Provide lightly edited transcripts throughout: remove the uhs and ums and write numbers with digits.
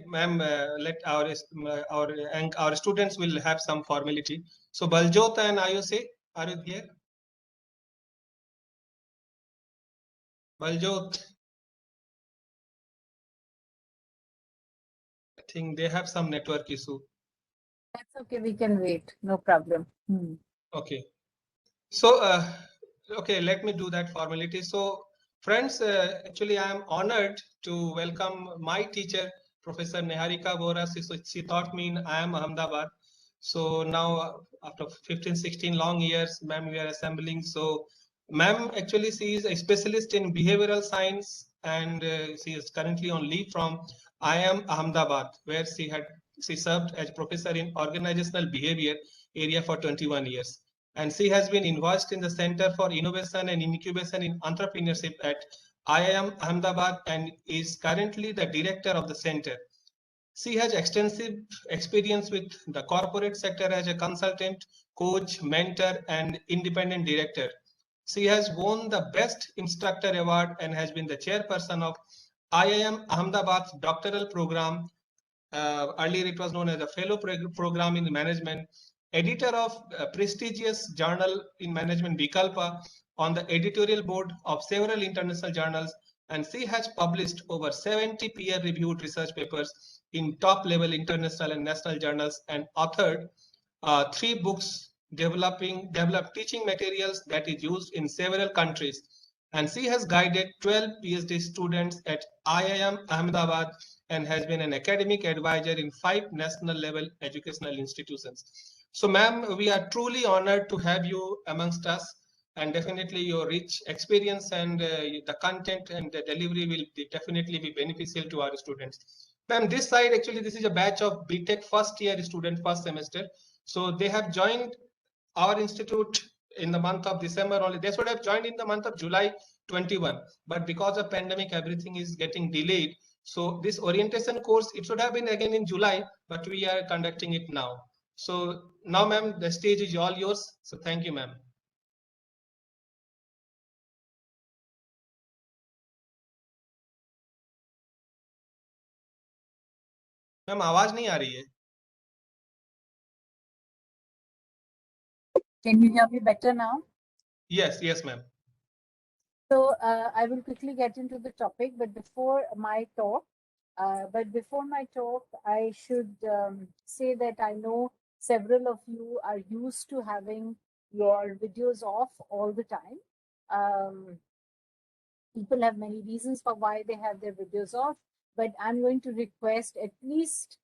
ma'am, let our students will have some formality. So Baljot and Ayushi, are you here? Baljot, I think they have some network issue. That's okay. We can wait. No problem. Okay. So, okay, let me do that formality. So, friends, actually, I am honored to welcome my teacher, Professor Neharika Bora. She taught me in IIM Ahmedabad. So now, after 15, 16 long years, ma'am, we are assembling. So, ma'am, actually, she is a specialist in behavioral science, and she is currently on leave from IIM Ahmedabad, where she served as professor in organizational behavior area for 21 years. And she has been involved in the Center for Innovation and Incubation in Entrepreneurship at IIM Ahmedabad and is currently the director of the center. She has extensive experience with the corporate sector as a consultant, coach, mentor, and independent director. She has won the Best Instructor Award and has been the chairperson of IIM Ahmedabad's doctoral program. Earlier, it was known as a fellow program in management, editor of a prestigious journal in management, Vikalpa, on the editorial board of several international journals, and she has published over 70 peer-reviewed research papers in top-level international and national journals and authored 3 books developed teaching materials that is used in several countries. And she has guided 12 PhD students at IIM Ahmedabad and has been an academic advisor in 5 national level educational institutions. So, ma'am, we are truly honored to have you amongst us, and definitely your rich experience and the content and the delivery will definitely be beneficial to our students. Ma'am, this side, actually, this is a batch of BTech first year student, first semester. So they have joined our institute in the month of December only. They should have joined in the month of July 21, but because of pandemic, everything is getting delayed. So this orientation course, it should have been again in July, but we are conducting it now. So now, ma'am, the stage is all yours. So thank you, ma'am. Ma'am आवाज नहीं आ रही है. Can you hear me better now? Yes, yes, ma'am. So I will quickly get into the topic, but before my talk, I should say that I know several of you are used to having your videos off all the time. People have many reasons for why they have their videos off, but I'm going to request at least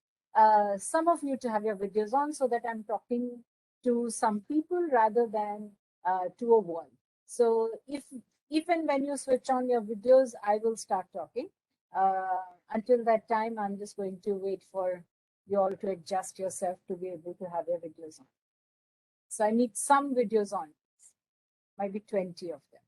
some of you to have your videos on so that I'm talking to some people rather than to a wall. So if and when you switch on your videos, I will start talking. Until that time, I'm just going to wait for you all to adjust yourself to be able to have your videos on. So I need some videos on, maybe 20 of them.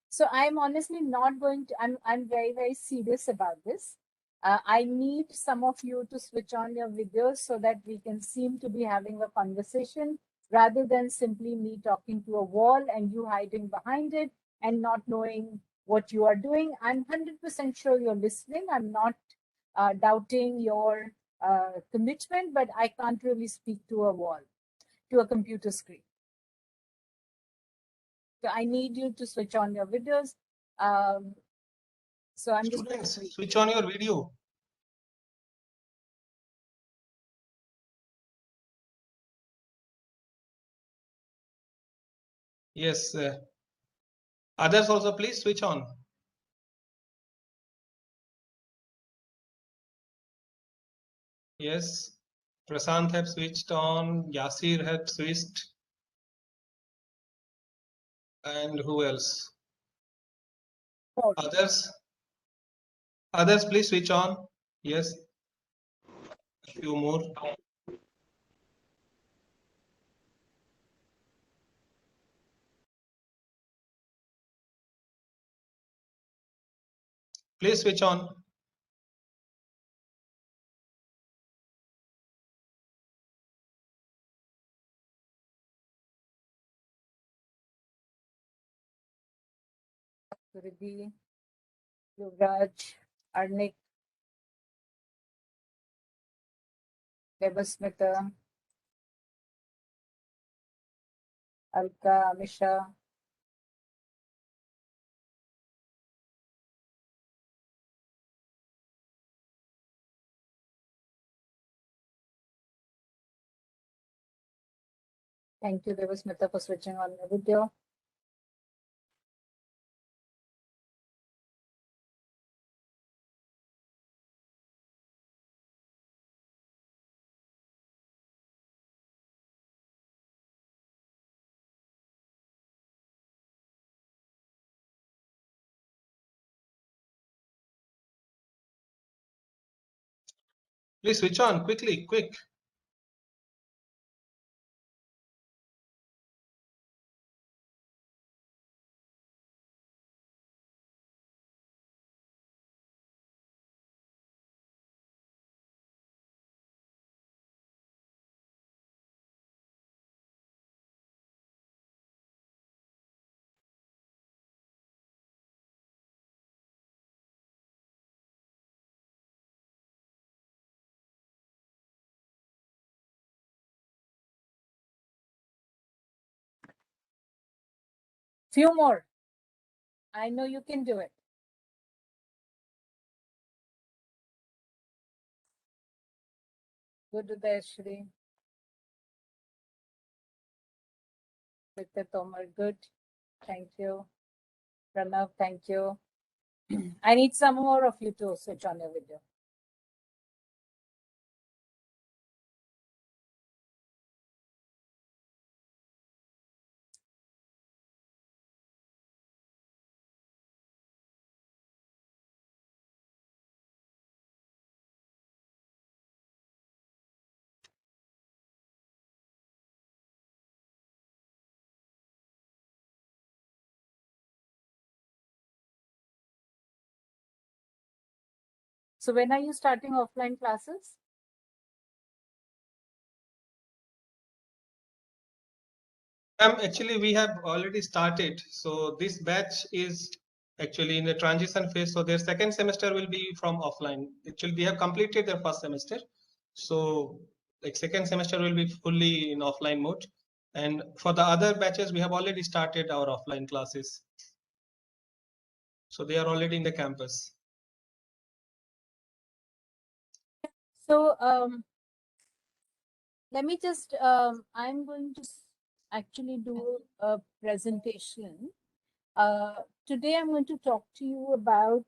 So I'm honestly not going to, I'm very, very serious about this. I need some of you to switch on your videos so that we can seem to be having a conversation rather than simply me talking to a wall and you hiding behind it and not knowing what you are doing. I'm 100% sure you're listening. I'm not doubting your commitment, but I can't really speak to a wall, to a computer screen. So I need you to switch on your videos. So I'm just going to switch on your video. Yes. Others also, please switch on. Yes. Prasant have switched on. Yasir have switched. And who else? Others? Others, please switch on. Yes. A few more. Please switch on. Suridhi, Yuvraj, Arnik, Devasmita, Alka, Amisha. Thank you, Devasmita, for switching on the video. Please switch on quickly, quick. Few more. I know you can do it. Good, Udayashri. Victor Tomar, good. Thank you. Pranav, thank you. I need some more of you to switch on your video. So when are you starting offline classes? Actually, we have already started. So this batch is actually in the transition phase. So their second semester will be from offline. Actually, they have completed their first semester. So like second semester will be fully in offline mode. And for the other batches, we have already started our offline classes. So they are already in the campus. So let me just, I'm going to actually do a presentation. Today I'm going to talk to you about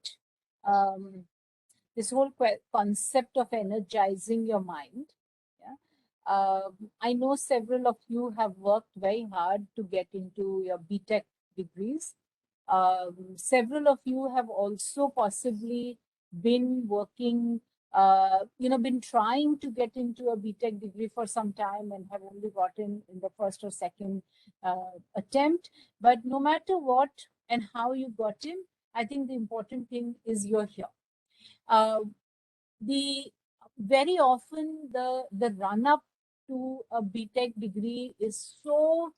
this whole concept of energizing your mind. Yeah. I know several of you have worked very hard to get into your BTech degrees. Several of you have also possibly been working, been trying to get into a BTech degree for some time and have only gotten in the first or second attempt. But no matter what and how you got in, I think the important thing is you're here. The very often the run up to a BTech degree is so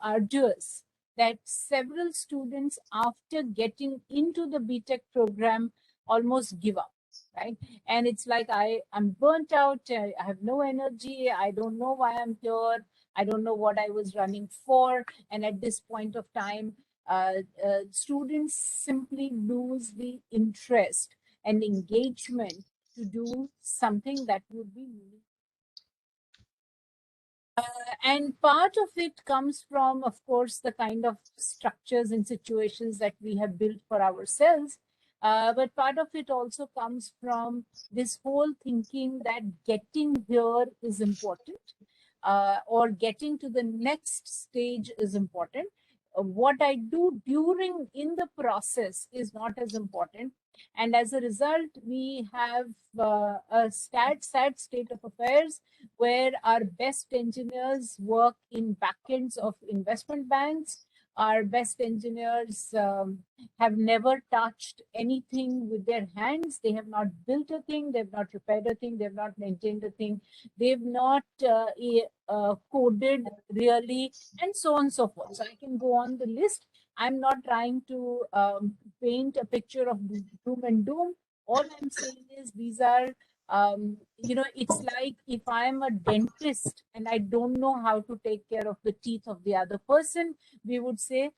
arduous that several students, after getting into the BTech program, almost give up, right? And it's like, I'm burnt out, I have no energy, I don't know why I'm here, I don't know what I was running for. And at this point of time, students simply lose the interest and engagement to do something that would be meaningful. And part of it comes from, of course, the kind of structures and situations that we have built for ourselves. But part of it also comes from this whole thinking that getting here is important, or getting to the next stage is important. What I do during in the process is not as important. And as a result, we have a sad state of affairs where our best engineers work in backends of investment banks. Our best engineers have never touched anything with their hands. They have not built a thing. They've not repaired a thing. They've not maintained a thing. They've not coded really, and so on and so forth. So I can go on the list. I'm not trying to paint a picture of doom and doom. All I'm saying is these are, it's like if I'm a dentist and I don't know how to take care of the teeth of the other person, we would say,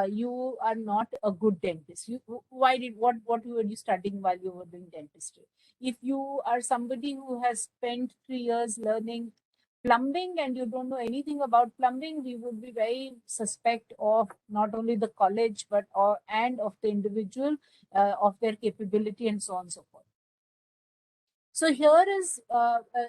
you are not a good dentist. What were you studying while you were doing dentistry? If you are somebody who has spent 3 years learning plumbing and you don't know anything about plumbing, we would be very suspect of not only the college but and of the individual, of their capability and so on and so forth. So here is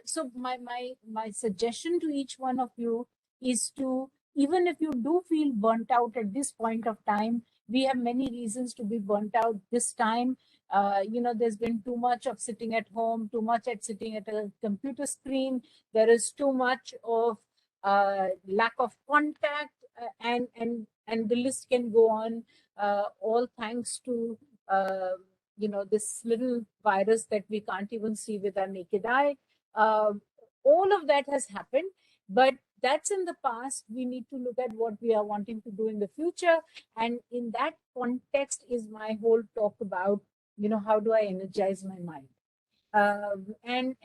so my suggestion to each one of you is to, even if you do feel burnt out at this point of time, we have many reasons to be burnt out this time. There's been too much of sitting at home, too much at sitting at a computer screen. There is too much of lack of contact, and the list can go on. All thanks to this little virus that we can't even see with our naked eye. All of that has happened, but that's in the past. We need to look at what we are wanting to do in the future. And in that context is my whole talk about, how do I energize my mind? And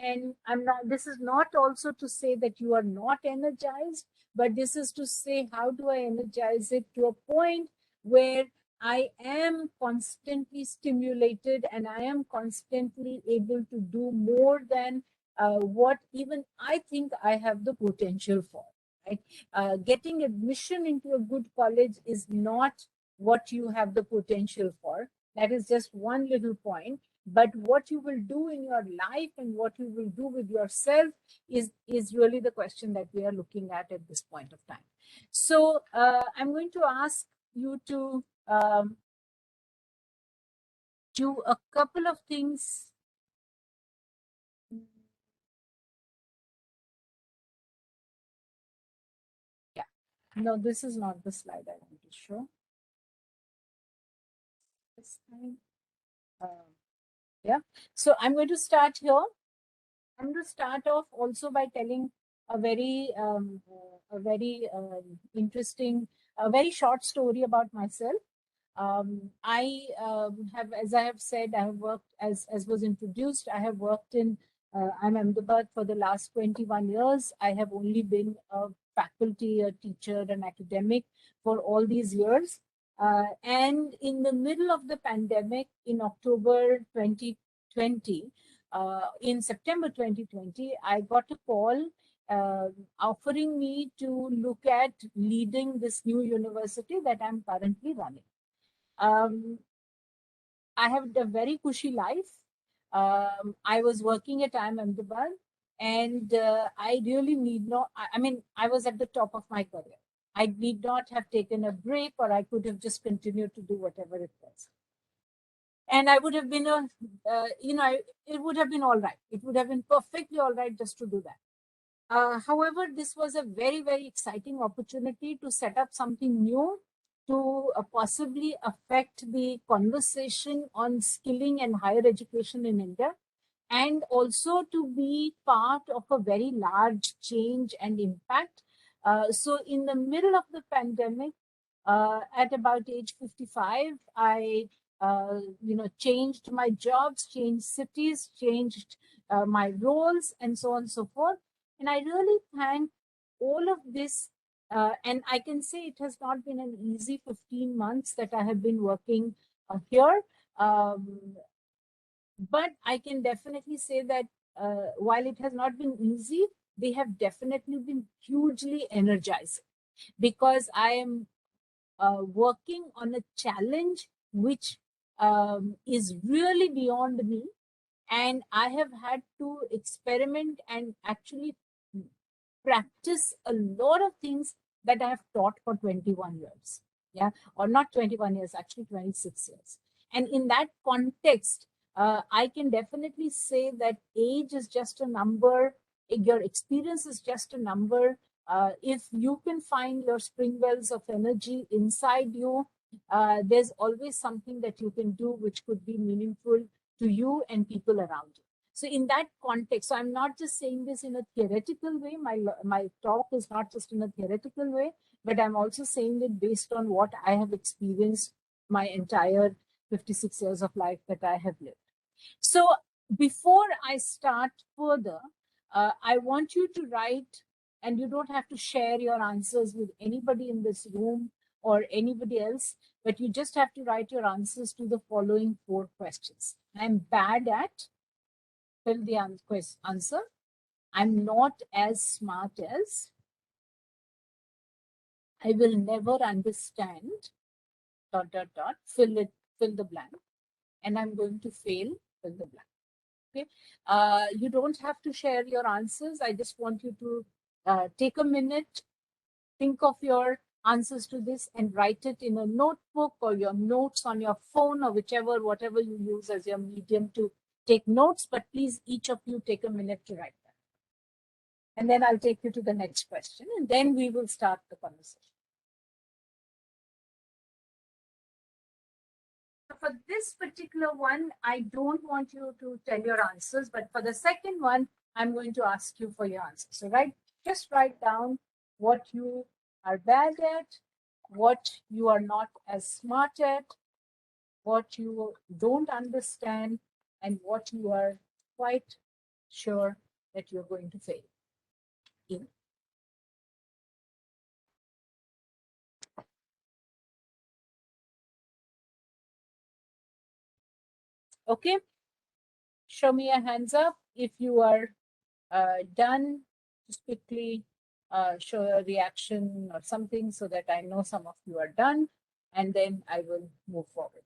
I'm not, this is not also to say that you are not energized, but this is to say, how do I energize it to a point where I am constantly stimulated and I am constantly able to do more than what even I think I have the potential for, right? Getting admission into a good college is not what you have the potential for. That is just one little point. But what you will do in your life and what you will do with yourself is really the question that we are looking at this point of time. So I'm going to ask you to do a couple of things. Yeah, no, this is not the slide I want to show. This time. Yeah, so I'm going to start here. I'm going to start off also by telling a very interesting, a very short story about myself. I have, as I have said, I have worked, as was introduced, I have worked in Ahmedabad for the last 21 years. I have only been a faculty, a teacher, an academic for all these years. And in the middle of the pandemic, in October 2020, in September 2020, I got a call offering me to look at leading this new university that I'm currently running. I have a very cushy life. I was working at IIM Ahmedabad, and I really need not, I mean, I was at the top of my career. I need not have taken a break, or I could have just continued to do whatever it was. And I would have been it would have been all right. It would have been perfectly all right just to do that. However, this was a very, very exciting opportunity to set up something new, to possibly affect the conversation on skilling and higher education in India, and also to be part of a very large change and impact. So in the middle of the pandemic, at about age 55, I changed my jobs, changed cities, changed my roles, and so on and so forth. And I really thank all of this. And I can say it has not been an easy 15 months that I have been working here. But I can definitely say that while it has not been easy, they have definitely been hugely energizing, because I am working on a challenge which is really beyond me. And I have had to experiment and actually practice a lot of things that I have taught for 21 years. Yeah, or not 21 years, actually 26 years. And in that context, I can definitely say that age is just a number, your experience is just a number. If you can find your spring wells of energy inside you, there's always something that you can do which could be meaningful to you and people around you. So in that context, so I'm not just saying this in a theoretical way. My talk is not just in a theoretical way. but I'm also saying it based on what I have experienced my entire 56 years of life that I have lived. So before I start further, I want you to write, and you don't have to share your answers with anybody in this room or anybody else, but you just have to write your answers to the following 4 questions. I'm bad at, fill the answer. I'm not as smart as, I will never understand, ... fill the blank, and I'm going to fail, fill the blank. Okay. You don't have to share your answers. I just want you to take a minute, think of your answers to this and write it in a notebook or your notes on your phone or whatever you use as your medium to take notes. But please, each of you take a minute to write that. And then I'll take you to the next question, and then we will start the conversation. For this particular one, I don't want you to tell your answers, but for the second one, I'm going to ask you for your answers. So just write down what you are bad at, what you are not as smart at, what you don't understand, and what you are quite sure that you're going to fail in. Okay, show me your hands up if you are done. Just quickly show a reaction or something so that I know some of you are done, and then I will move forward.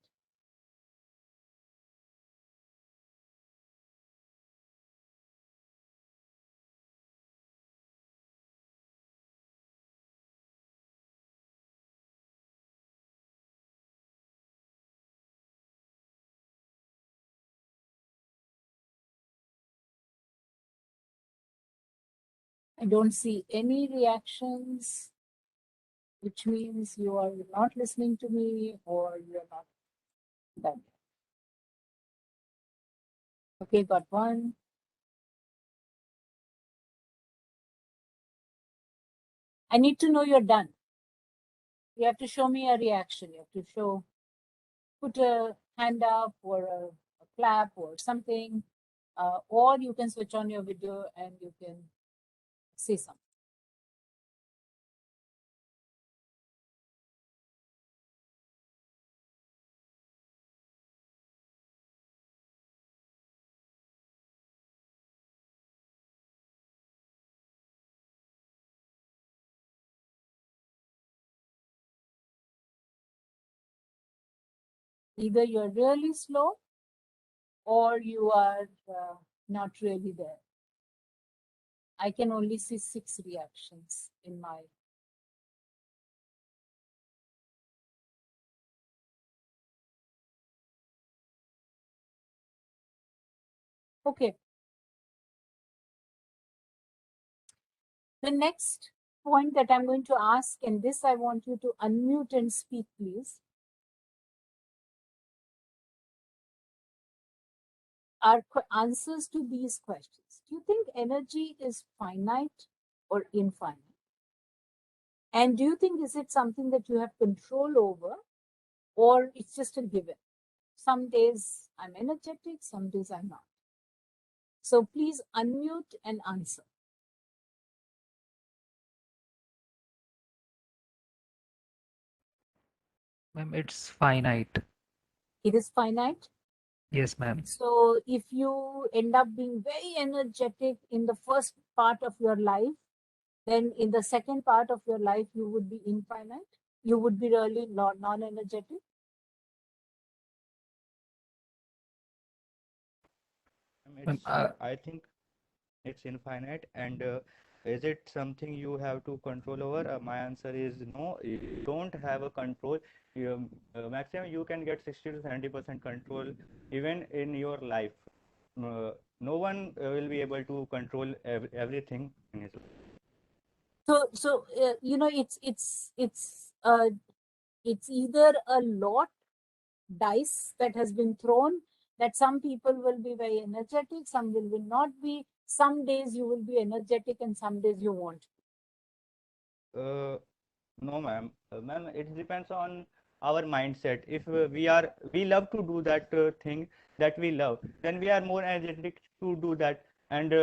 I don't see any reactions, which means you are not listening to me or you're not done. Okay, got one. I need to know you're done. You have to show me a reaction. You have to put a hand up or a clap or something, or you can switch on your video and you can say something. Either you're really slow or you are not really there. I can only see 6 reactions in my. Okay. The next point that I'm going to ask, and this I want you to unmute and speak, please, are answers to these questions. Do you think energy is finite or infinite? And do you think is it something that you have control over, or it's just a given? Some days I'm energetic, some days I'm not. So please unmute and answer. Ma'am, it's finite. It is finite. Yes, ma'am. So if you end up being very energetic in the first part of your life, then in the second part of your life, you would be infinite. You would be really non-energetic. I think it's infinite. And is it something you have to control over? My answer is no. You don't have a control. Maximum you can get 60 to 70% control even in your life. No one will be able to control everything in his life. So you know, it's either a lot dice that has been thrown, that some people will be very energetic, some will not be. Some days you will be energetic and some days you won't. No, ma'am. Ma'am, it depends on our mindset. If we love to do that thing that we love, then we are more energetic to do that. And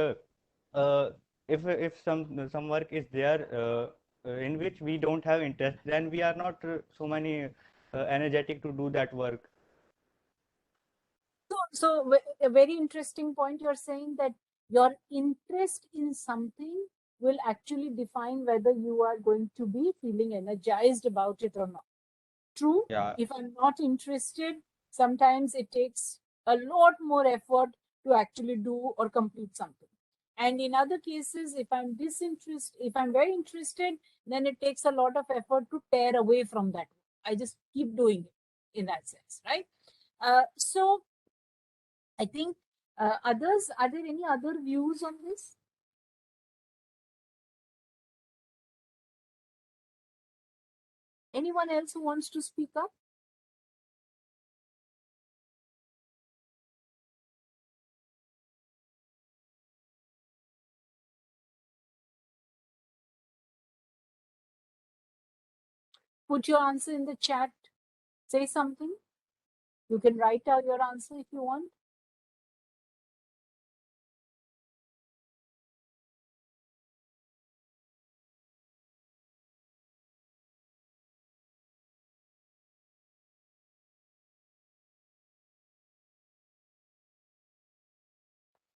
uh, if some work is there in which we don't have interest, then we are not so many energetic to do that work. So a very interesting point. You're saying that your interest in something will actually define whether you are going to be feeling energized about it or not. True. Yeah. If I'm not interested, sometimes it takes a lot more effort to actually do or complete something. And in other cases, if I'm disinterested, if I'm very interested, then it takes a lot of effort to tear away from that. I just keep doing it in that sense, right? So I think others, are there any other views on this? Anyone else who wants to speak up? Put your answer in the chat. Say something. You can write out your answer if you want.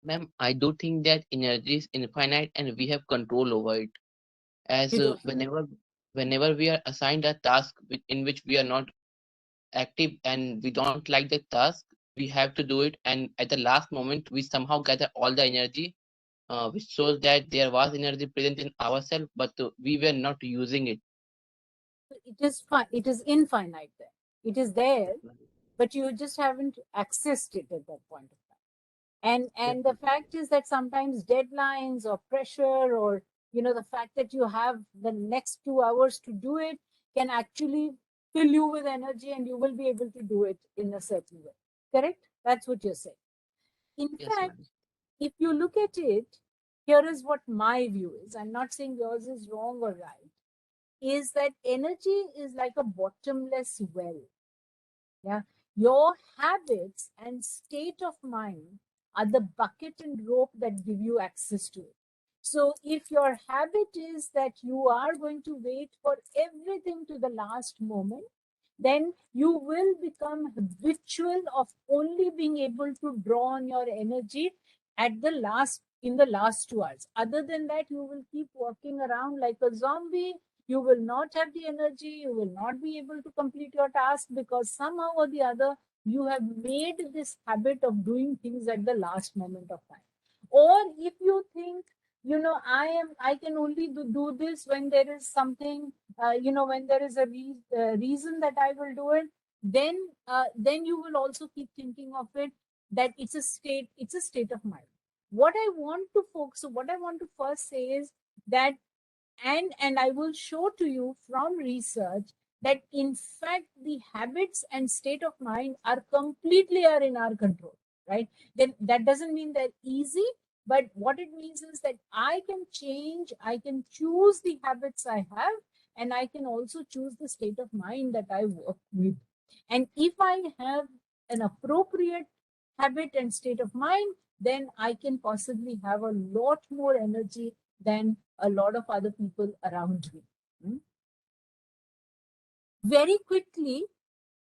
Ma'am, I do think that energy is infinite and we have control over it. As You do. whenever we are assigned a task in which we are not active and we don't like the task, we have to do it. And at the last moment, we somehow gather all the energy, which shows that there was energy present in ourselves, but we were not using it. It is fine. It is infinite there. It is there, but you just haven't accessed it at that point of time. And the fact is that sometimes deadlines or pressure, or the fact that you have the next 2 hours to do it, can actually fill you with energy, and you will be able to do it in a certain way. Correct? That's what you're saying. In Yes, fact, ma'am. if you look at it, here is what my view is. I'm not saying yours is wrong or right. Is that energy is like a bottomless well. Yeah. Your habits and state of mind are the bucket and rope that give you access to it. So if your habit is that you are going to wait for everything to the last moment, then you will become habitual of only being able to draw on your energy at the last, in the last 2 hours. Other than that, you will keep walking around like a zombie. You will not have the energy. You will not be able to complete your task, because somehow or the other, you have made this habit of doing things at the last moment of time. Or if you think, I can only do this when there is something, when there is a reason that I will do it, then you will also keep thinking of it that it's a state of mind. What I want to first say is that, and I will show to you from research that in fact the habits and state of mind are completely in our control, right? Then that doesn't mean they're easy, but what it means is that I can change, I can choose the habits I have, and I can also choose the state of mind that I work with. And if I have an appropriate habit and state of mind, then I can possibly have a lot more energy than a lot of other people around me. Very quickly,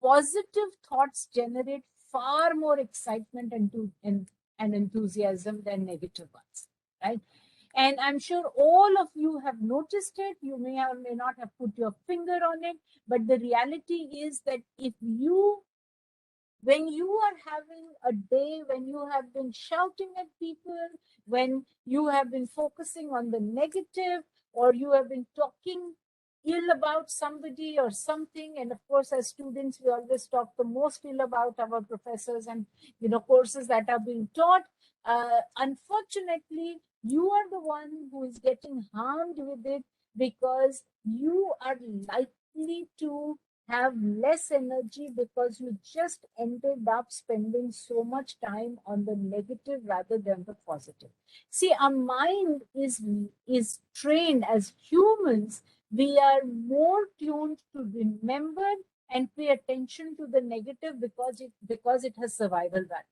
positive thoughts generate far more excitement and enthusiasm than negative ones, right? And I'm sure all of you have noticed it. You may or may not have put your finger on it, but the reality is that when you are having a day when you have been shouting at people, when you have been focusing on the negative, or you have been talking ill about somebody or something, and of course as students we always talk the most ill about our professors and courses that are being taught, unfortunately you are the one who is getting harmed with it, because you are likely to have less energy because you just ended up spending so much time on the negative rather than the positive. See, our mind is trained as humans we are more tuned to remember and pay attention to the negative because it has survival value.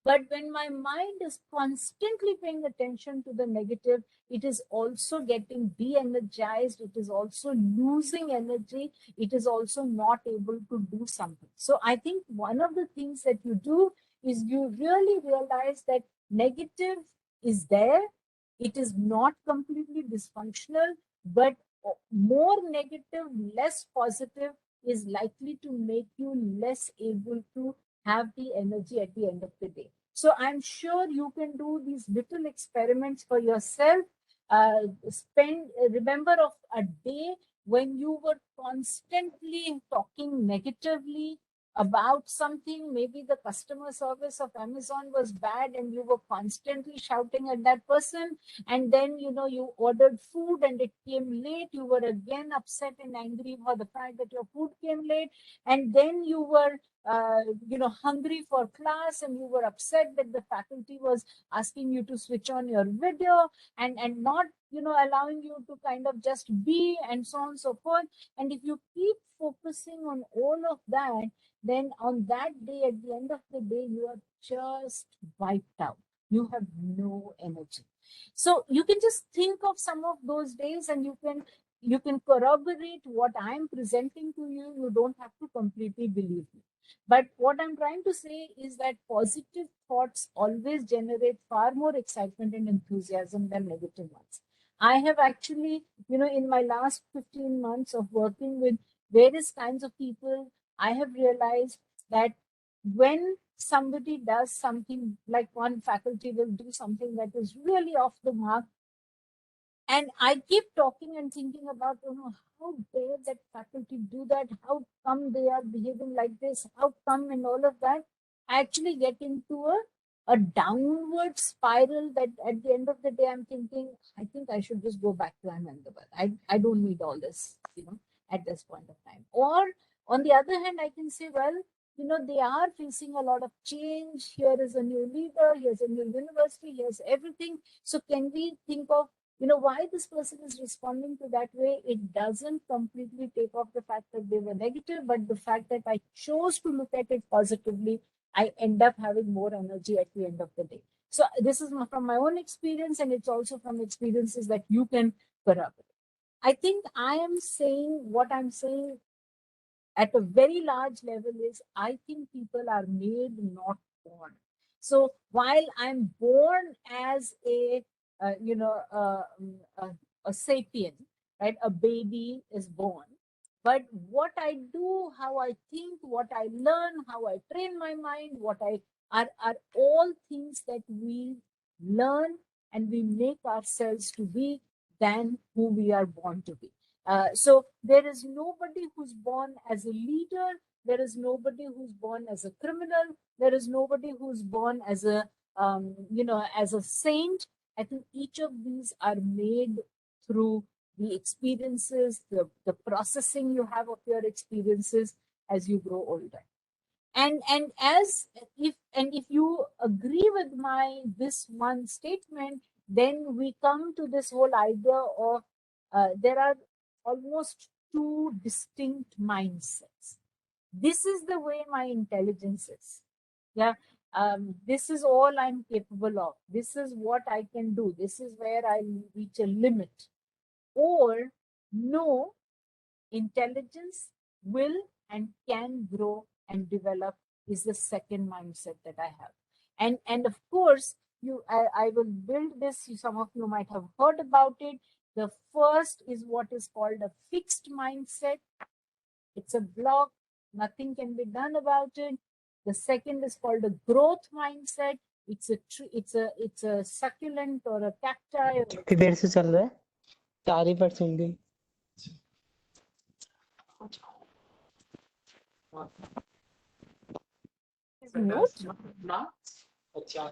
But when my mind is constantly paying attention to the negative, it is also getting de-energized. It is also losing energy. It is also not able to do something. So I think one of the things that you do is you really realize that negative is there. It is not completely dysfunctional, but more negative, less positive is likely to make you less able to have the energy at the end of the day. So I'm sure you can do these little experiments for yourself. Remember of a day when you were constantly talking negatively about something. Maybe the customer service of Amazon was bad and you were constantly shouting at that person. And then, you ordered food and it came late. You were again upset and angry for the fact that your food came late. And then you were hungry for class and you were upset that the faculty was asking you to switch on your video and not, allowing you to kind of just be, and so on and so forth. And if you keep focusing on all of that, then on that day, at the end of the day, you are just wiped out. You have no energy. So you can just think of some of those days and you can corroborate what I'm presenting to you. You don't have to completely believe me. But what I'm trying to say is that positive thoughts always generate far more excitement and enthusiasm than negative ones. I have actually, in my last 15 months of working with various kinds of people, I have realized that when somebody does something, like one faculty will do something that is really off the mark, and I keep talking and thinking about, how dare that faculty do that? How come they are behaving like this? How come, and all of that? I actually get into a downward spiral that at the end of the day, I'm thinking, I think I should just go back to Ahmedabad. I don't need all this, at this point of time. Or on the other hand, I can say, well, they are facing a lot of change. Here is a new leader, here's a new university, here's everything. So can we think of why this person is responding to that way? It doesn't completely take off the fact that they were negative, but the fact that I chose to look at it positively, I end up having more energy at the end of the day. So this is from my own experience, and it's also from experiences that you can corroborate. I think I am saying what I'm saying at a very large level is, I think people are made, not born. So while I'm born as a a sapien, right? A baby is born. But what I do, how I think, what I learn, how I train my mind, what I are all things that we learn and we make ourselves to be than who we are born to be. So there is nobody who's born as a leader. There is nobody who's born as a criminal. There is nobody who's born as a as a saint. I think each of these are made through the experiences, the processing you have of your experiences as you grow older. And if you agree with this one statement, then we come to this whole idea of there are almost two distinct mindsets. This is the way my intelligence is. Yeah. This is all I'm capable of. This is what I can do. This is where I reach a limit. Or no, intelligence will and can grow and develop is the second mindset that I have. And of course, I will build this. Some of you might have heard about it. The first is what is called a fixed mindset. It's a block. Nothing can be done about it. The second is called a growth mindset. It's a succulent or a cacti. देर से चल रहा है 4% दिन Note.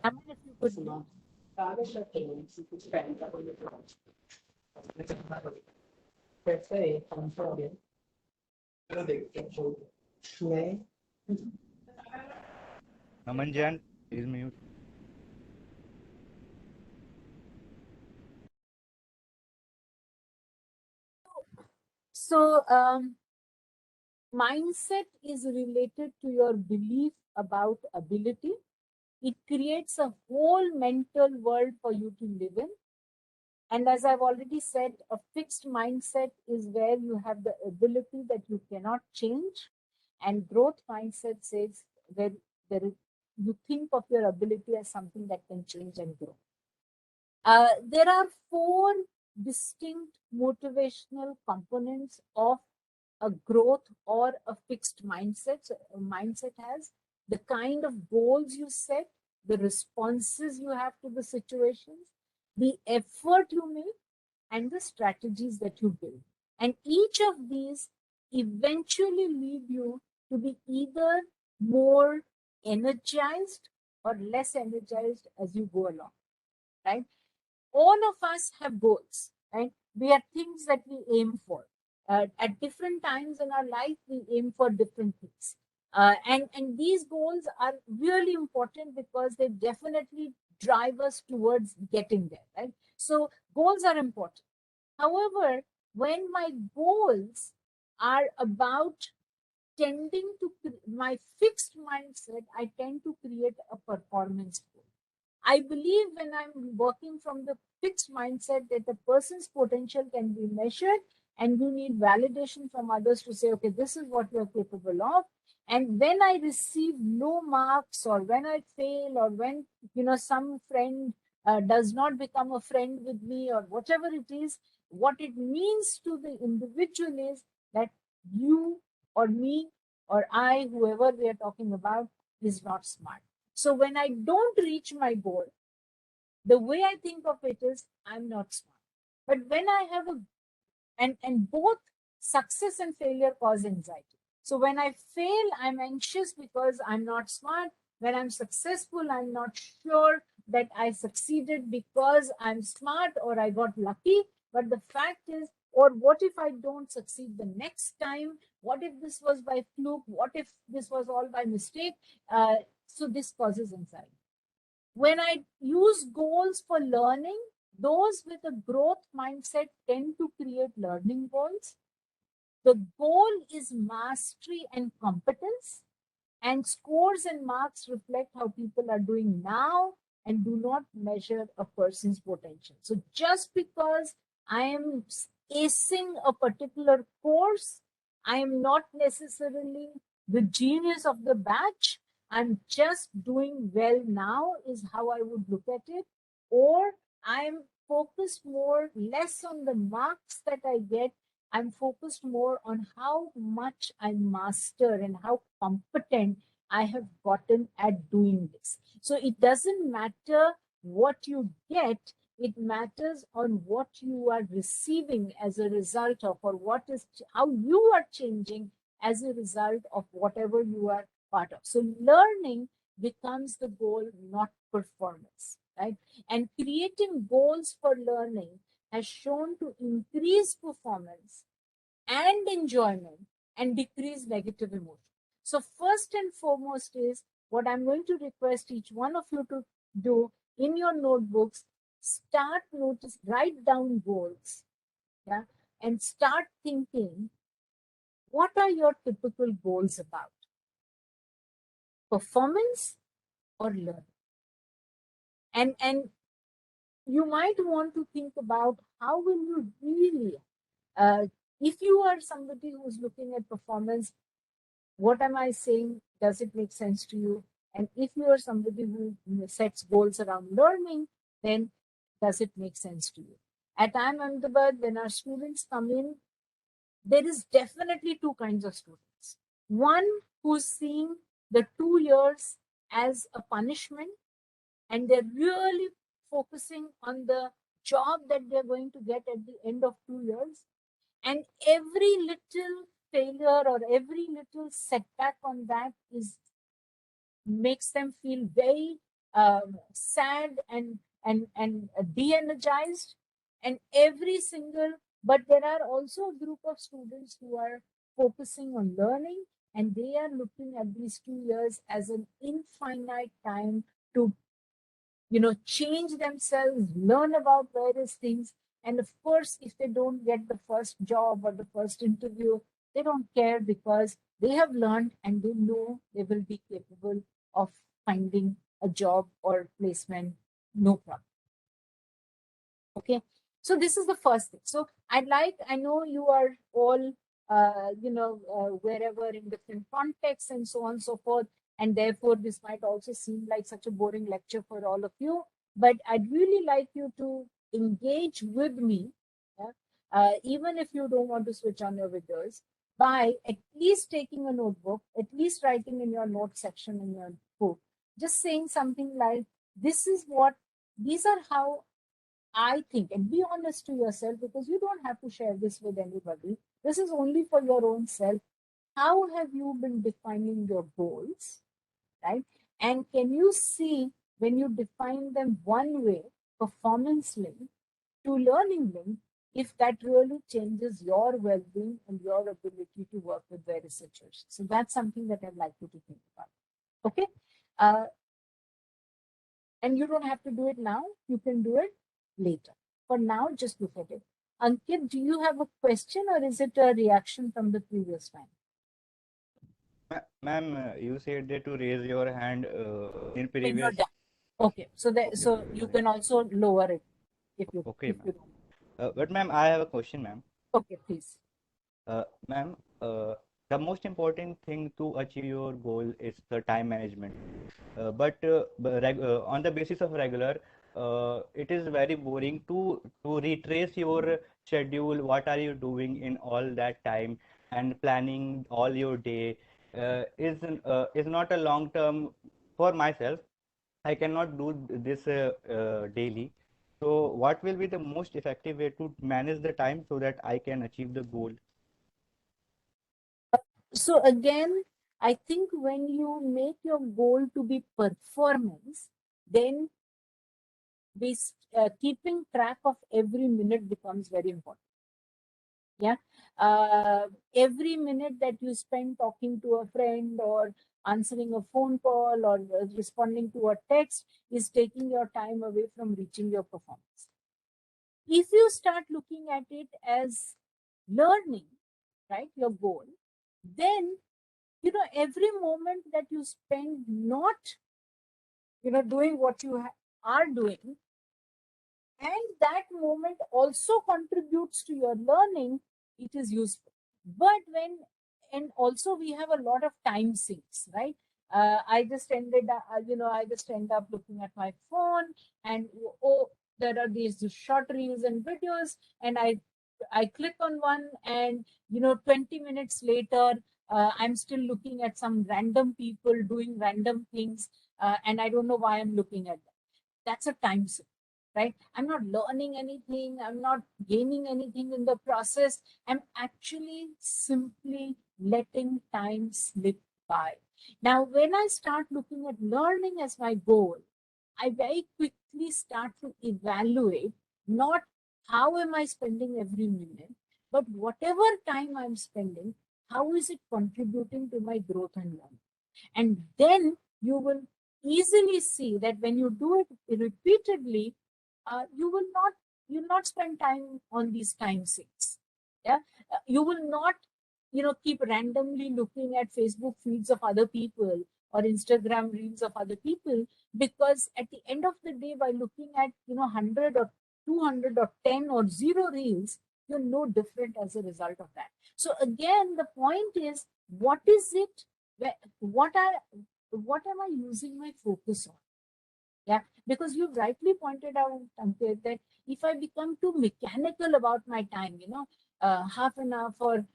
I mean, if you could note. Naman Jan is mute. So mindset is related to your belief about ability. It creates a whole mental world for you to live in. And as I've already said, a fixed mindset is where you have the ability that you cannot change. And growth mindset says where you think of your ability as something that can change and grow. There are 4 distinct motivational components of a growth or a fixed mindset. So a mindset has the kind of goals you set, the responses you have to the situations, the effort you make, and the strategies that you build. And each of these eventually lead you to be either more energized or less energized as you go along, right? All of us have goals, right? We have things that we aim for. At different times in our life, we aim for different things. And these goals are really important because they definitely drive us towards getting there, right? So goals are important. However, when my goals are about tending to my fixed mindset, I tend to create a performance goal. I believe when I'm working from the fixed mindset that a person's potential can be measured and you need validation from others to say, okay, this is what you're capable of. And when I receive low marks or when I fail or when, some friend does not become a friend with me or whatever it is, what it means to the individual is that you or me or I, whoever we are talking about, is not smart. So when I don't reach my goal, the way I think of it is I'm not smart. But when I have and both success and failure cause anxiety. So when I fail, I'm anxious because I'm not smart. When I'm successful, I'm not sure that I succeeded because I'm smart or I got lucky. But the fact is, or what if I don't succeed the next time? What if this was by fluke? What if this was all by mistake? So this causes anxiety. When I use goals for learning, those with a growth mindset tend to create learning goals. The goal is mastery and competence, and scores and marks reflect how people are doing now and do not measure a person's potential. So just because I am acing a particular course, I am not necessarily the genius of the batch. I'm just doing well now is how I would look at it. Or I'm focused more, less on the marks that I get. I'm focused more on how much I master and how competent I have gotten at doing this. So it doesn't matter what you get, it matters on what you are receiving as a result of, or how you are changing as a result of whatever you are part of. So learning becomes the goal, not performance, right? And creating goals for learning has shown to increase performance and enjoyment and decrease negative emotion. So first and foremost is what I'm going to request each one of you to do in your notebooks, write down goals, yeah, and start thinking, what are your typical goals about? Performance or learning? And you might want to think about how will you really, if you are somebody who's looking at performance, what am I saying? Does it make sense to you? And if you are somebody who sets goals around learning, then does it make sense to you? At IIM Ahmedabad, when our students come in, there is definitely 2 kinds of students. One who's seeing the 2 years as a punishment, and they're really focusing on the job that they're going to get at the end of 2 years. And every little failure or every little setback on that makes them feel very sad and de-energized. And but there are also a group of students who are focusing on learning, and they are looking at these 2 years as an infinite time to change themselves, learn about various things, And of course, if they don't get the first job or the first interview, they don't care because they have learned and they know they will be capable of finding a job or placement, no problem. Okay, so this is the first thing. So I know you are all, wherever in different contexts and so on and so forth. And therefore, this might also seem like such a boring lecture for all of you. But I'd really like you to engage with me, yeah? Even if you don't want to switch on your videos, by at least taking a notebook, at least writing in your note section in your book, just saying something like, these are how I think, and be honest to yourself, because you don't have to share this with anybody. This is only for your own self. How have you been defining your goals, right? And can you see when you define them one way, performance link to learning link, if that really changes your well-being and your ability to work with various situations? So that's something that I'd like you to think about. Okay. And you don't have to do it now. You can do it later. For now, just look at it. Ankit, do you have a question or is it a reaction from the previous time? Ma'am, you said that to raise your hand in When you're previous. done. Okay, so you can also lower it if you Okay, if you ma'am. don't. But ma'am, I have a question, ma'am. Okay, please. Ma'am, the most important thing to achieve your goal is the time management. On the basis of regular, it is very boring to retrace your schedule. What are you doing in all that time and planning all your day is not a long term for myself. I cannot do this daily. So, what will be the most effective way to manage the time so that I can achieve the goal? So again, I think when you make your goal to be performance, then keeping track of every minute becomes very important. Yeah. Every minute that you spend talking to a friend or answering a phone call or responding to a text is taking your time away from reaching your performance. If you start looking at it as learning, right, your goal, then, every moment that you spend not, doing what you are doing, and that moment also contributes to your learning, it is useful. But and also we have a lot of time sinks, right? I just end up looking at my phone and, oh, there are these short reels and videos, and I click on one, and 20 minutes later, I'm still looking at some random people doing random things, and I don't know why I'm looking at them. That's a time sink, right? I'm not learning anything. I'm not gaining anything in the process. I'm actually simply letting time slip by. Now, when I start looking at learning as my goal, I very quickly start to evaluate not how am I spending every minute, but whatever time I'm spending, how is it contributing to my growth and learning? And then you will easily see that when you do it repeatedly, you'll not spend time on these time sinks. Yeah, you will not, keep randomly looking at Facebook feeds of other people or Instagram reels of other people, because at the end of the day, by looking at 100 or 200 or 10 or 0 reels, you're no different as a result of that. So again, the point is, what is it? What am I using my focus on? Yeah, because you rightly pointed out, Ankit, that if I become too mechanical about my time, half an hour for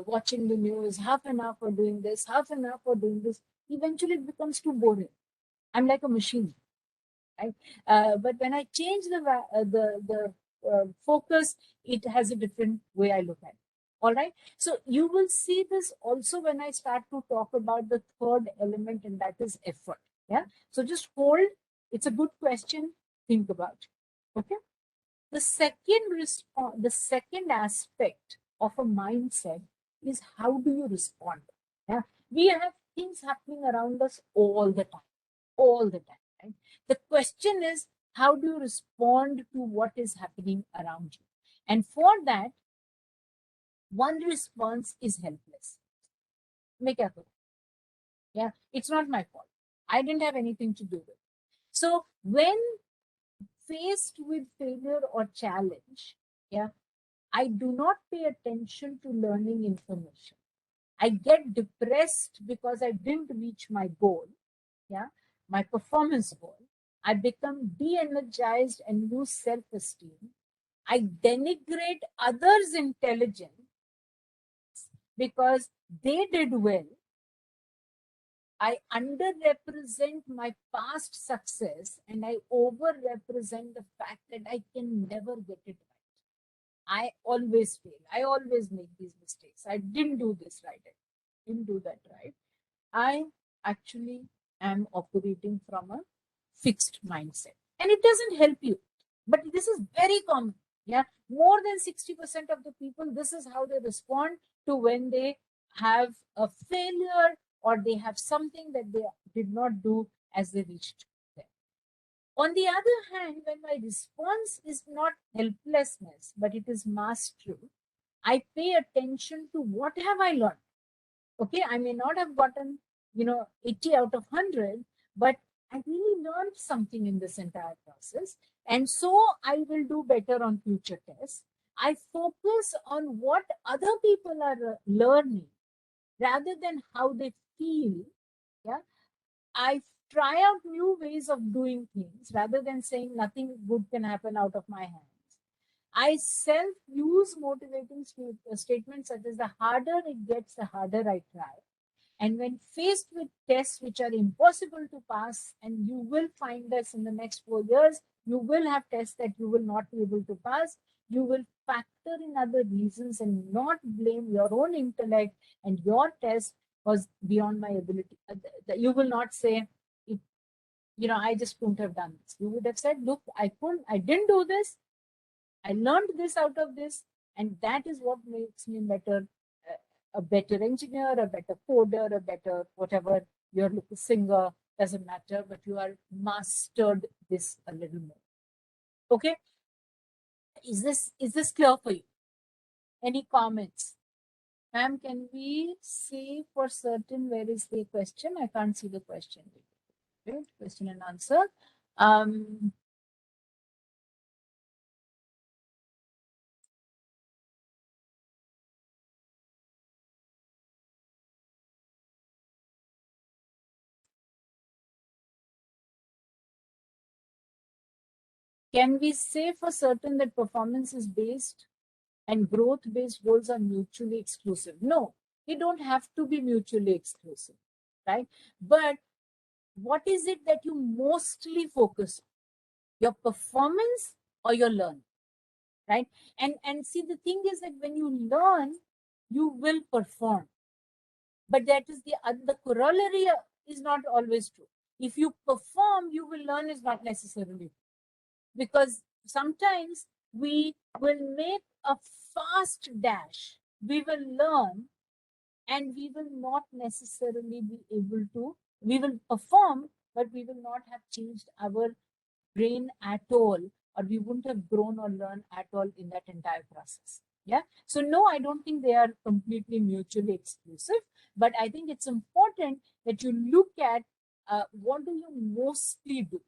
watching the news, half an hour for doing this, half an hour for doing this, eventually it becomes too boring. I'm like a machine, right? But when I change the focus, it has a different way I look at it. All right. So you will see this also when I start to talk about the third element, and that is effort. Yeah. So just hold. It's a good question. Think about it. Okay. The second aspect of a mindset is, how do you respond? Yeah. We have things happening around us all the time. All the time. Right? The question is, How do you respond to what is happening around you? And for that, one response is helpless. मैं क्या करूं? Yeah, it's not my fault. I didn't have anything to do with it. So when faced with failure or challenge, yeah, I do not pay attention to learning information. I get depressed because I didn't reach my goal, yeah, my performance goal. I become de-energized and lose self-esteem. I denigrate others' intelligence because they did well. I underrepresent my past success and I overrepresent the fact that I can never get it right. I always fail. I always make these mistakes. I didn't do this right. I didn't do that right. I actually am operating from a fixed mindset. And it doesn't help you. But this is very common. Yeah. More than 60% of the people, this is how they respond to when they have a failure or they have something that they did not do as they reached there. On the other hand, when my response is not helplessness, but it is mastery, I pay attention to what have I learned. Okay, I may not have gotten, 80 out of 100, but I really learned something in this entire process. And so I will do better on future tests. I focus on what other people are learning rather than how they feel. Yeah, I try out new ways of doing things rather than saying nothing good can happen out of my hands. I self-use motivating statements such as the harder it gets, the harder I try. And when faced with tests which are impossible to pass, and you will find us in the next 4 years, you will have tests that you will not be able to pass. You will factor in other reasons and not blame your own intellect and your test was beyond my ability. You will not say, I just couldn't have done this. You would have said, look, I didn't do this. I learned this out of this, and that is what makes me a better engineer, a better coder, a better whatever you're looking singer, doesn't matter, but you are mastered this a little more. Okay, is this clear for you? Any comments? Ma'am, can we say for certain where is the question? I can't see the question. Right? Question and answer. Can we say for certain that performance is based and growth-based goals are mutually exclusive? No, they don't have to be mutually exclusive, right? But what is it that you mostly focus on? Your performance or your learning, right? And see, the thing is that when you learn, you will perform. But that is the corollary is not always true. If you perform, you will learn is not necessarily true. Because sometimes we will make a fast dash, we will learn, and we will not necessarily be able to, we will perform, but we will not have changed our brain at all, or we wouldn't have grown or learned at all in that entire process. Yeah. So no, I don't think they are completely mutually exclusive, but I think it's important that you look at what do you mostly do,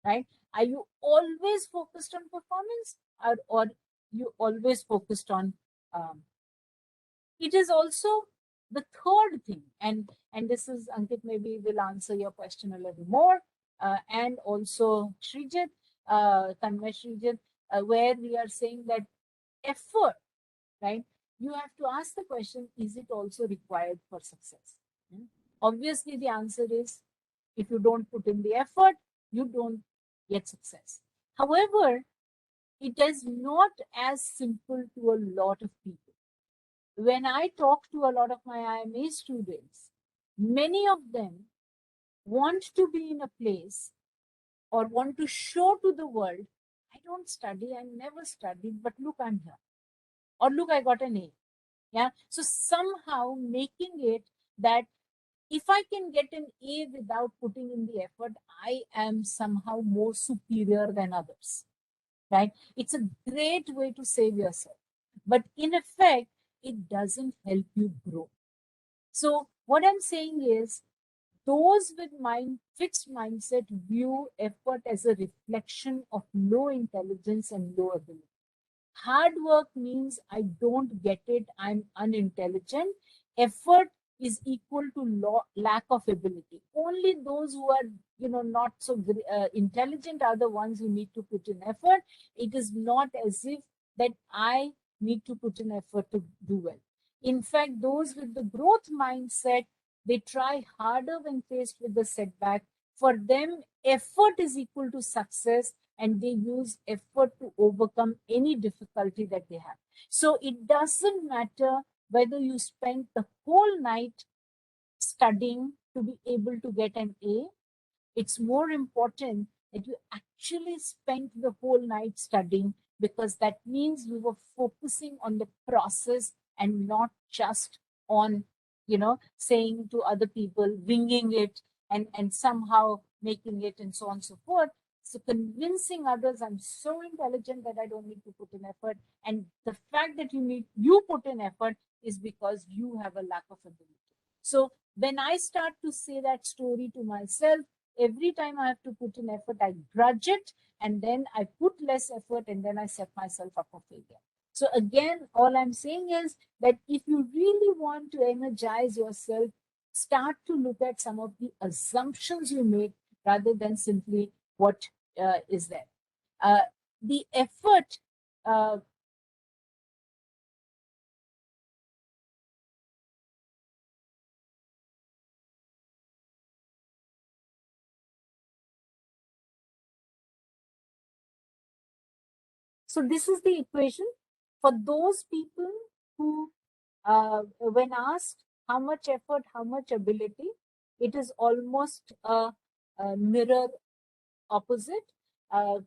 right? Are you always focused on performance, or you always focused on it is also the third thing, and this is Ankit, maybe will answer your question a little more, and also Srijit, Tanmay Srijit, where we are saying that effort, right? You have to ask the question, is it also required for success? Obviously, the answer is, if you don't put in the effort, you don't get success. However, it is not as simple to a lot of people. When I talk to a lot of my IMA students, many of them want to be in a place or want to show to the world, I don't study, I never studied, but look, I'm here. Or look, I got an A. Yeah. So somehow making it that if I can get an A without putting in the effort, I am somehow more superior than others, right? It's a great way to save yourself. But in effect, it doesn't help you grow. So what I'm saying is, those with fixed mindset view effort as a reflection of low intelligence and low ability. Hard work means I don't get it, I'm unintelligent. Effort is equal to lack of ability. Only those who are, not so intelligent are the ones who need to put in effort. It is not as if that I need to put in effort to do well. In fact, those with the growth mindset, they try harder when faced with the setback. For them, effort is equal to success, and they use effort to overcome any difficulty that they have. So it doesn't matter whether you spend the whole night studying to be able to get an A. It's more important that you actually spent the whole night studying, because that means you were focusing on the process and not just on, saying to other people, winging it and somehow making it and so on and so forth. So convincing others I'm so intelligent that I don't need to put in effort. And the fact that you put in effort is because you have a lack of ability. So when I start to say that story to myself, every time I have to put in effort, I grudge it, and then I put less effort, and then I set myself up for failure. So again, all I'm saying is that if you really want to energize yourself, start to look at some of the assumptions you make rather than simply what is there. The effort So this is the equation for those people who, when asked how much effort, how much ability, it is almost a mirror opposite.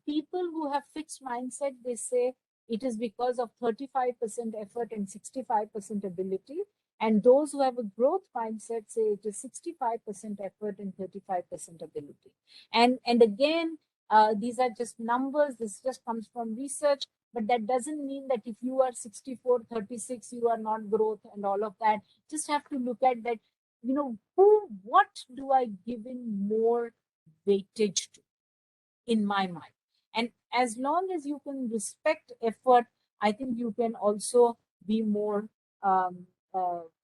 People who have fixed mindset, they say it is because of 35% effort and 65% ability. And those who have a growth mindset say it is 65% effort and 35% ability. And again, these are just numbers. This just comes from research, but that doesn't mean that if you are 64, 36, you are not growth and all of that. Just have to look at that, what do I give in more weightage to in my mind? And as long as you can respect effort, I think you can also be more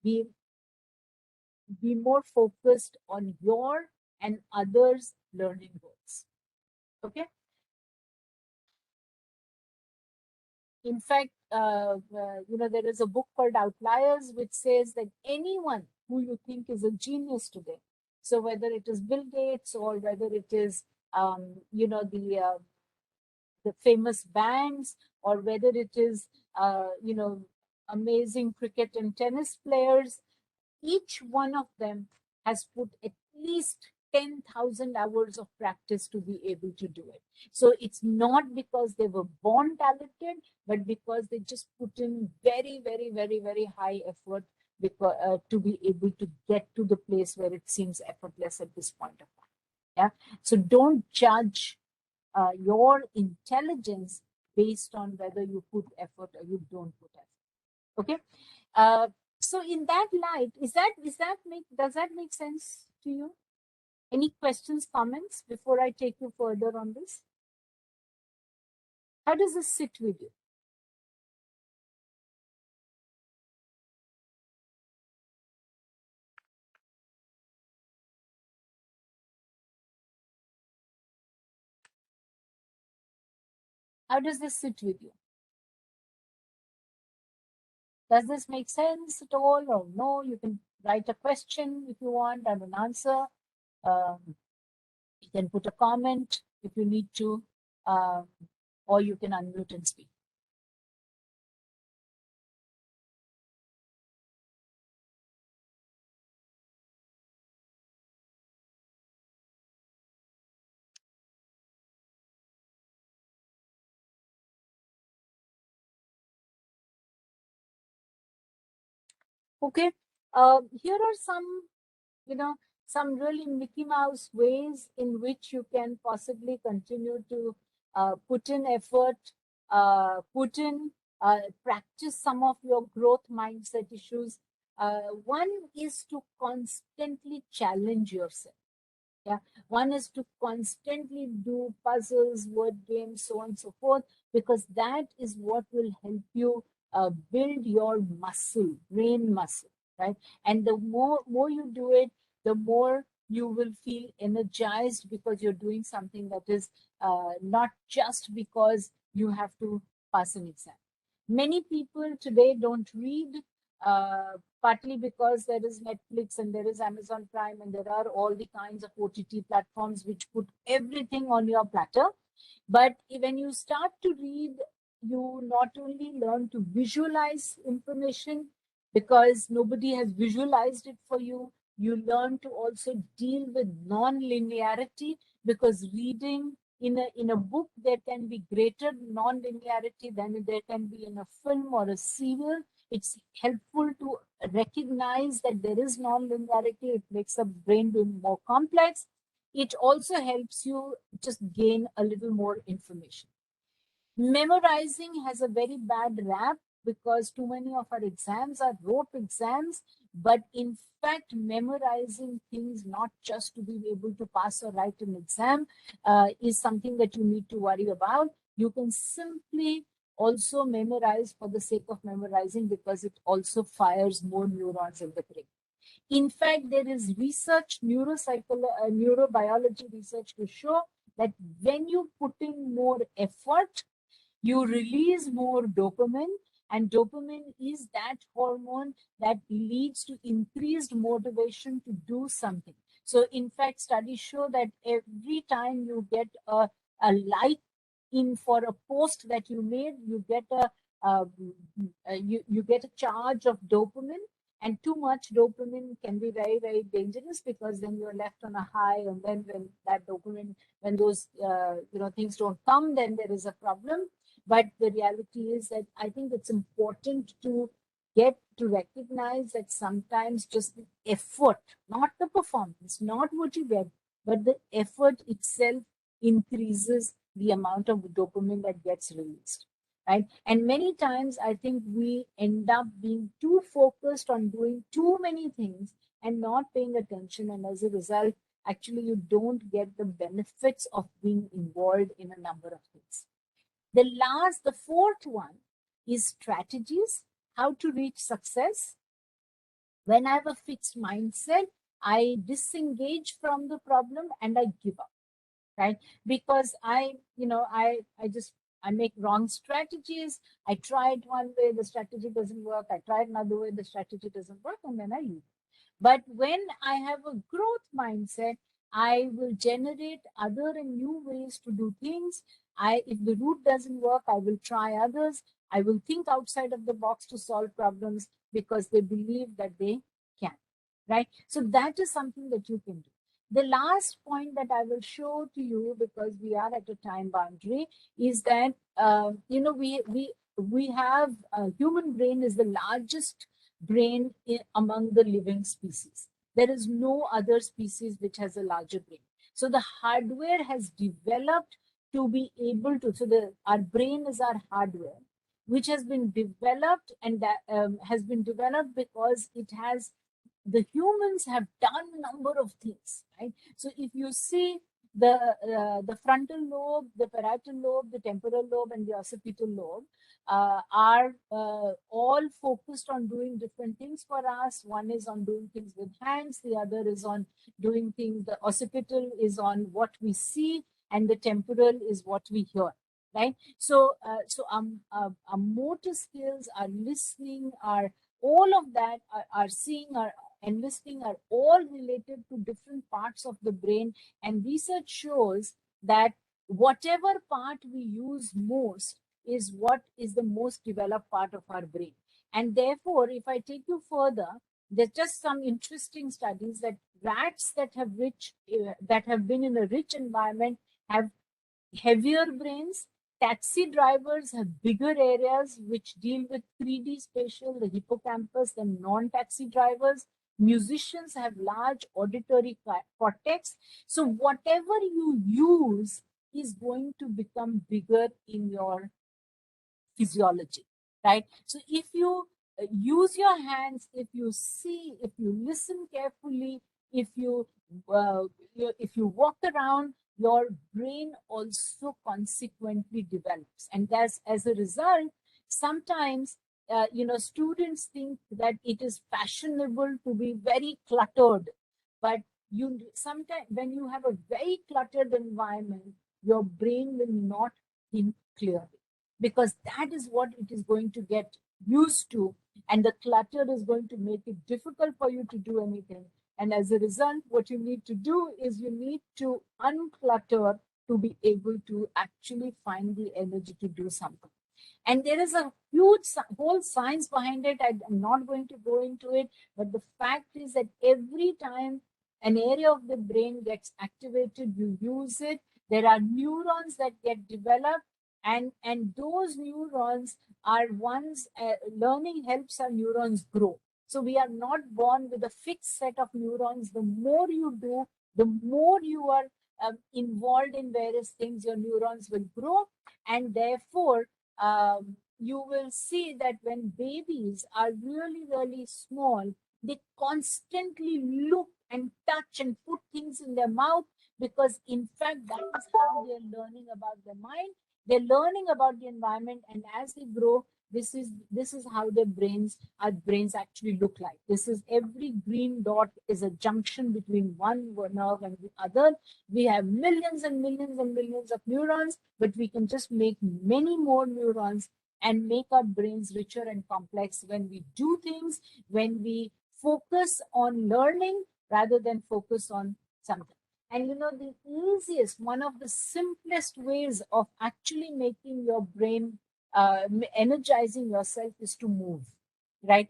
be more focused on your and others' learning goals. Okay. In fact, there is a book called Outliers, which says that anyone who you think is a genius today, so whether it is Bill Gates or whether it is, the famous bands, or whether it is, amazing cricket and tennis players, each one of them has put at least 10,000 hours of practice to be able to do it. So it's not because they were born talented, but because they just put in very, very, very, very high effort because, to be able to get to the place where it seems effortless at this point of time. Yeah. So don't judge your intelligence based on whether you put effort or you don't put effort. Okay. So in that light, does that make sense to you? Any questions, comments before I take you further on this? How does this sit with you? How does this sit with you? Does this make sense at all or no? You can write a question if you want and an answer. You can put a comment if you need to, or you can unmute and speak. Okay, here are some some really Mickey Mouse ways in which you can possibly continue to put in effort, practice some of your growth mindset issues. One is to constantly challenge yourself. Yeah, one is to constantly do puzzles, word games, so on and so forth, because that is what will help you build your muscle, brain muscle, right? And the more you do it, the more you will feel energized because you're doing something that is not just because you have to pass an exam. Many people today don't read, partly because there is Netflix and there is Amazon Prime and there are all the kinds of OTT platforms which put everything on your platter. But when you start to read, you not only learn to visualize information because nobody has visualized it for you, you learn to also deal with non-linearity, because reading in a book, there can be greater non-linearity than there can be in a film or a serial. It's helpful to recognize that there is non-linearity. It makes the brain be more complex. It also helps you just gain a little more information. Memorizing has a very bad rap because too many of our exams are rote exams, but in fact, memorizing things not just to be able to pass or write an exam is something that you need to worry about. You can simply also memorize for the sake of memorizing because it also fires more neurons in the brain. In fact, there is research, neurobiology research to show that when you put in more effort, you release more dopamine, and dopamine is that hormone that leads to increased motivation to do something. So in fact, studies show that every time you get a like in for a post that you made, you get you get a charge of dopamine, and too much dopamine can be very, very dangerous because then you're left on a high, and then when that dopamine, when those things don't come, then there is a problem. But the reality is that I think it's important to get to recognize that sometimes just the effort, not the performance, not what you get, but the effort itself increases the amount of dopamine that gets released, right? And many times I think we end up being too focused on doing too many things and not paying attention, and as a result, actually you don't get the benefits of being involved in a number of things. The fourth one is strategies, how to reach success. When I have a fixed mindset, I disengage from the problem and I give up, right? Because I make wrong strategies. I tried one way, the strategy doesn't work. I tried another way, the strategy doesn't work, and then I leave. But when I have a growth mindset, I will generate other and new ways to do things. If the route doesn't work, I will try others. I will think outside of the box to solve problems because they believe that they can, right? So that is something that you can do. The last point that I will show to you, because we are at a time boundary, is that we have human brain is the largest brain among the living species. There is no other species which has a larger brain. So the hardware has developed to be able to, our brain is our hardware, which has been developed, and that has been developed because the humans have done a number of things, right? So if you see the frontal lobe, the parietal lobe, the temporal lobe, and the occipital lobe are all focused on doing different things for us. One is on doing things with hands, the other is on doing things, the occipital is on what we see, and the temporal is what we hear, right? So our motor skills, our listening, all of that, our seeing, and listening are all related to different parts of the brain. And research shows that whatever part we use most is what is the most developed part of our brain. And therefore, if I take you further, there's just some interesting studies that rats that have been in a rich environment have heavier brains. Taxi drivers have bigger areas which deal with 3D spatial, the hippocampus, than non-taxi drivers. Musicians have large auditory cortex. So whatever you use is going to become bigger in your physiology, right? So if you use your hands, if you see, if you listen carefully, if you if you walk around, your brain also consequently develops, and as a result, sometimes students think that it is fashionable to be very cluttered, but you sometimes when you have a very cluttered environment, your brain will not think clearly, because that is what it is going to get used to, and the clutter is going to make it difficult for you to do anything. And as a result, what you need to do is you need to unclutter to be able to actually find the energy to do something. And there is a huge whole science behind it. I'm not going to go into it, but the fact is that every time an area of the brain gets activated, you use it, there are neurons that get developed, and those neurons are ones, learning helps our neurons grow. So we are not born with a fixed set of neurons. The more you do, the more you are involved in various things, your neurons will grow. And therefore, you will see that when babies are really, really small, they constantly look and touch and put things in their mouth, because in fact, that is how they're learning about their mind. They're learning about the environment, and as they grow, this is how our brains actually look like. This is every green dot is a junction between one nerve and the other. We have millions and millions and millions of neurons, but we can just make many more neurons and make our brains richer and complex when we do things, when we focus on learning rather than focus on something. And the easiest, one of the simplest ways of actually making your brain, energizing yourself, is to move, right?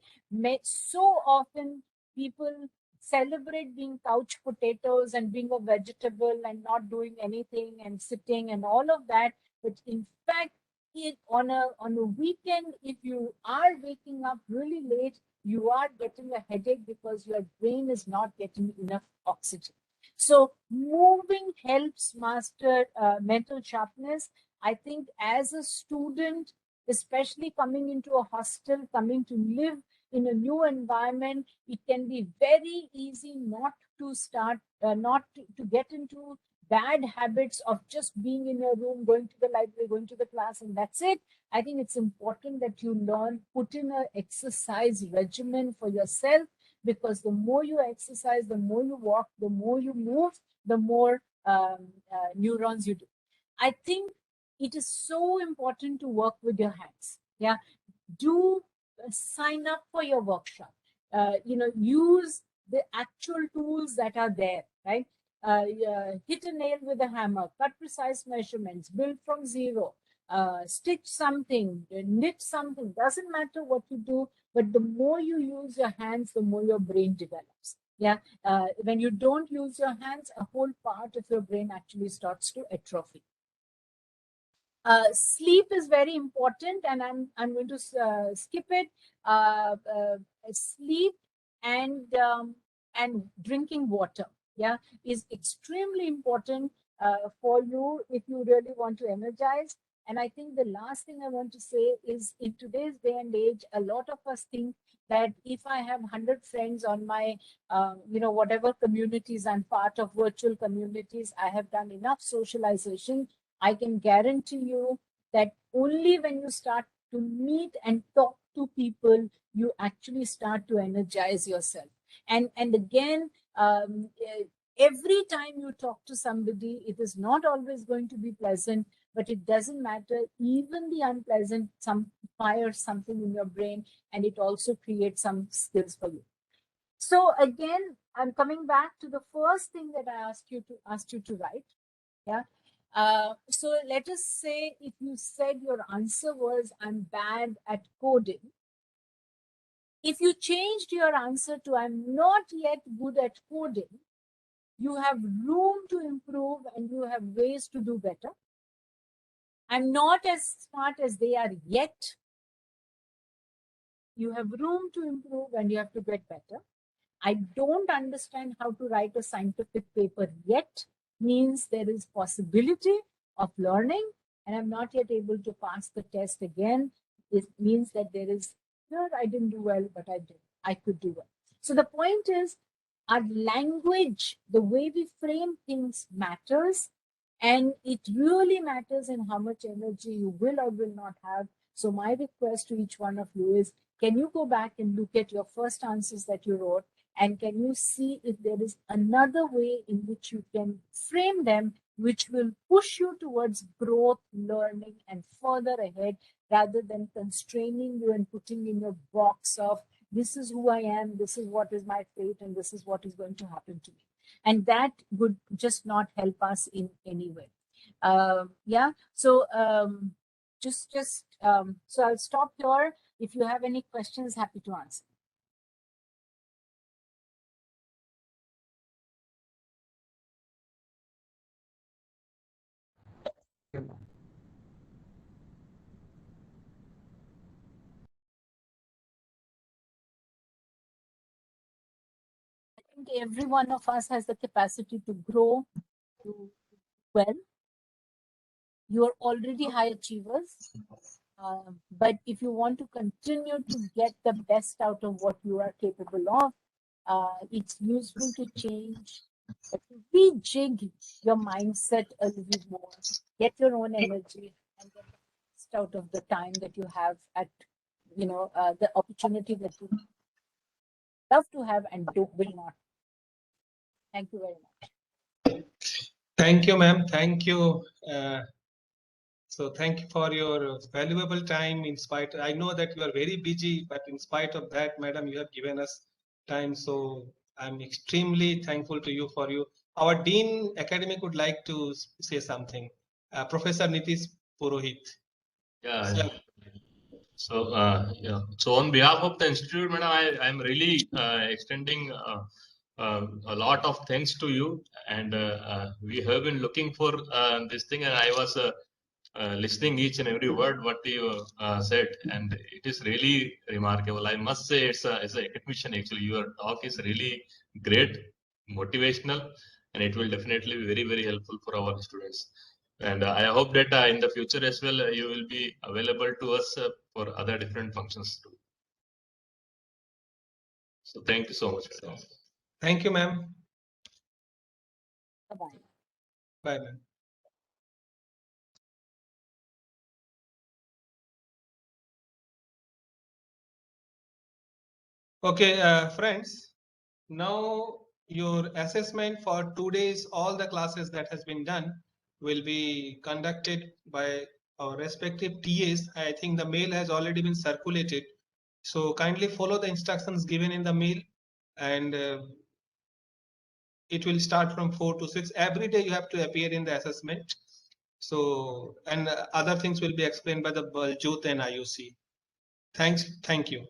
So often people celebrate being couch potatoes and being a vegetable and not doing anything and sitting and all of that. But in fact, on a weekend, if you are waking up really late, you are getting a headache because your brain is not getting enough oxygen. So moving helps master mental sharpness. I think as a student, especially coming into a hostel, coming to live in a new environment, it can be very easy not to start, to get into bad habits of just being in your room, going to the library, going to the class, and that's it. I think it's important that you learn, put in an exercise regimen for yourself, because the more you exercise, the more you walk, the more you move, the more neurons you do. I think it is so important to work with your hands. Yeah, do sign up for your workshop. Use the actual tools that are there, right? Hit a nail with a hammer, cut precise measurements, build from zero, stitch something, knit something. Doesn't matter what you do, but the more you use your hands, the more your brain develops. Yeah. When you don't use your hands, a whole part of your brain actually starts to atrophy. Sleep is very important, and I'm going to skip it. Sleep and drinking water, yeah, is extremely important for you if you really want to energize. And I think the last thing I want to say is, in today's day and age, a lot of us think that if I have 100 friends on my, whatever communities I'm part of, virtual communities, I have done enough socialization. I can guarantee you that only when you start to meet and talk to people, you actually start to energize yourself. And again, every time you talk to somebody, it is not always going to be pleasant, but it doesn't matter. Even the unpleasant fires something in your brain, and it also creates some skills for you. So again, I'm coming back to the first thing that I asked you to write. Yeah. So let us say if you said your answer was, I'm bad at coding. If you changed your answer to, I'm not yet good at coding, you have room to improve and you have ways to do better. I'm not as smart as they are yet. You have room to improve and you have to get better. I don't understand how to write a scientific paper yet means there is possibility of learning, and I'm not yet able to pass the test again. It means that there is, no, I didn't do well, but I could do well. So the point is, our language, the way we frame things matters, and it really matters in how much energy you will or will not have. So my request to each one of you is, can you go back and look at your first answers that you wrote, and can you see if there is another way in which you can frame them, which will push you towards growth, learning, and further ahead, rather than constraining you and putting in your box of, this is who I am, this is what is my fate, and this is what is going to happen to me. And that would just not help us in any way. Yeah, so so I'll stop here. If you have any questions, happy to answer. I think every one of us has the capacity to grow, to well. You are already high achievers. But if you want to continue to get the best out of what you are capable of, it's useful to change, to rejig your mindset a little more, get your own energy, and get the best out of the time that you have at, the opportunity that you love to have and will not. Thank you very much. Thank you, ma'am. Thank you. So thank you for your valuable time. In spite, I know that you are very busy, but in spite of that, madam, you have given us time. So I'm extremely thankful to you for you. Our Dean Academic would like to say something. Professor Nitish Purohit. Yeah. Sir. So, yeah. So on behalf of the institute, madam, I'm really extending a lot of thanks to you. And we have been looking for this thing, and I was listening each and every word what you said, and it is really remarkable. I must say, as an academician, actually, your talk is really great, motivational, and it will definitely be very, very helpful for our students. And I hope that in the future as well, you will be available to us for other different functions too. So thank you so much. Thank you, ma'am. Bye-bye. Bye, ma'am. Okay, friends, now your assessment for today's all the classes that has been done will be conducted by our respective TAs. I think the mail has already been circulated. So kindly follow the instructions given in the mail, and it will start from 4 to 6. Every day you have to appear in the assessment. So, and other things will be explained by the Baljot and IUC. Thank you.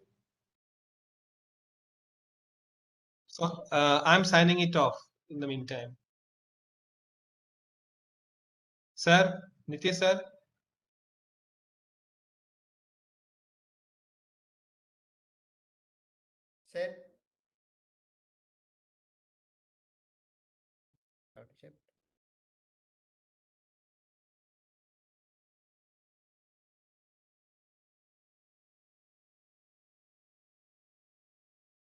So I'm signing it off in the meantime. Sir, Nitish sir. Set. Okay.